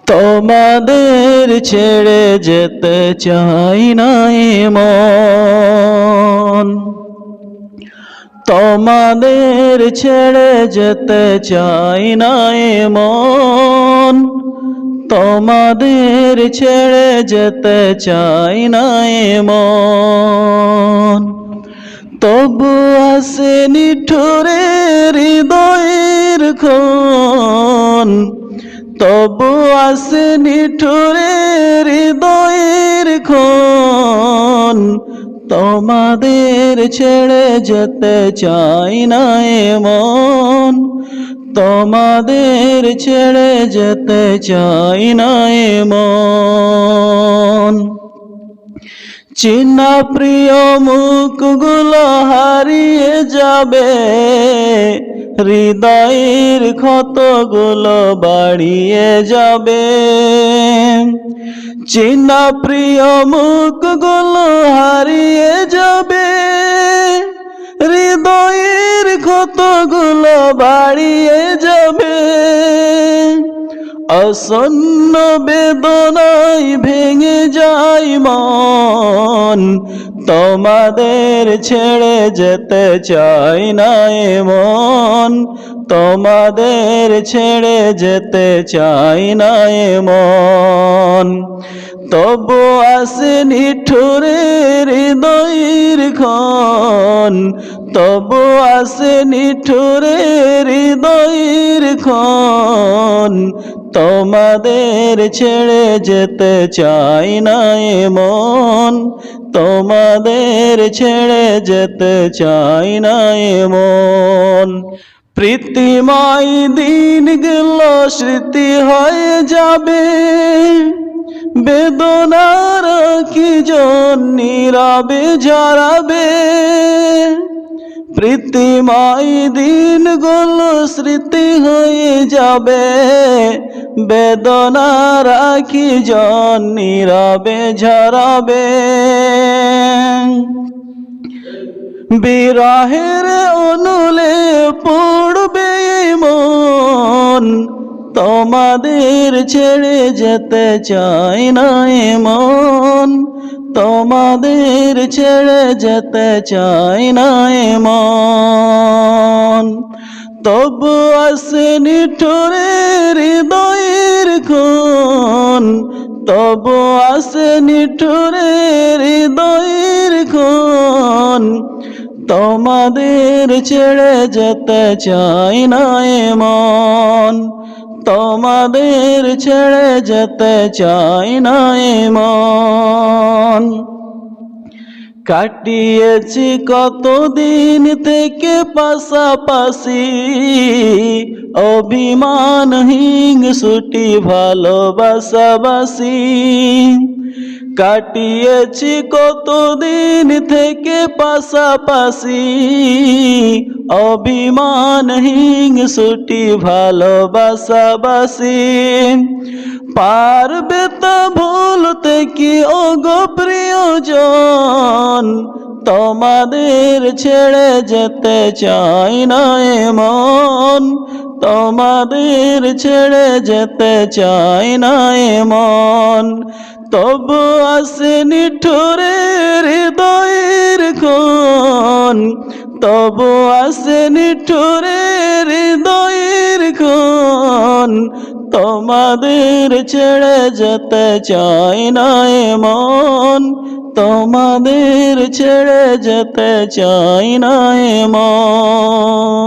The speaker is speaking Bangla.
তোমাদের ছেড়ে যেতে চাই না মন, তোমাদের ছেড়ে যেতে চাই না মন, তোমাদের ছেড়ে যেতে চাই না মন। তবু আসে নিঠুরে হৃদয়ের ক্ষণ, তবু আসে নিঠুরে হৃদয়ের ক্ষণ, তোমাদের ছেড়ে যেতে চাই না মন, তোমাদের ছেড়ে যেতে চাই না মন। চিনা প্রিয় মুখগুলো হারিয়ে যাবে, হৃদয়ের ক্ষতগুলো বাড়িয়ে যাবে। চিনা প্রিয় মুখগুলো হারিয়ে যাবে, হৃদয়ের ক্ষতগুলো বাড়িয়ে যাবে। আসন্ন বেদনায় ভেঙে যায় মন, তোমাদের ছেড়ে যেতে চাই না মন, তোমাদের ছেড়ে যেতে চাই না মন। তবু আসে নিঠুরে হৃদয়ের ক্ষণ, তবু আসে নিঠুরে হৃদয়ের ক্ষণ, তোমাদের ছেড়ে যেতে চাই না মন, তোমাদের ছেড়ে যেতে চাই না মন। প্রীতিময় দিনগুলো স্মৃতি হয়ে যাবে, বেদনার কি জন নীরবে ঝরাবে। প্রীতিময় দিনগুলো স্মৃতি হয়ে যাবে, বেদনার কি জন নীরবে ঝরাবে। বিরহের অনুলে পড়বে মন, তোমাদের ছেড়ে যেতে চাই না মন, তোমাদের ছেড়ে যেতে চাই না মন। তবু আসে নিঠুরে হৃদয়ের ক্ষণ, তবু আসে নিঠুরে হৃদয়ের ক্ষণ, তোমাদের ছেড়ে যেতে চাই না মন, তোমাদের ছেড়ে যেতে চাই না মন। কাটিয়েছি কতদিন থেকে পাশাপাশি, অভিমান হিংসুটি ভালোবাসাবাসি। কাটিয়েছি কতদিন থেকে পাশাপাশি, অভিমান হিংসুটি ভালোবাসাবাসি। পারবে তা ভুলতে কি ওগো প্রিয়জন, তোমাদের ছেড়ে যেতে চাই না মন, তোমাদের ছেড়ে যেতে চাই না মন। তবু আসে নিঠুরে হৃদয়ের ক্ষণ, তবু আসে নিঠুরে হৃদয়ের ক্ষণ, তোমাদের ছেড়ে যেতে চাই না মন, তোমাদের ছেড়ে যেতে চাই না মন।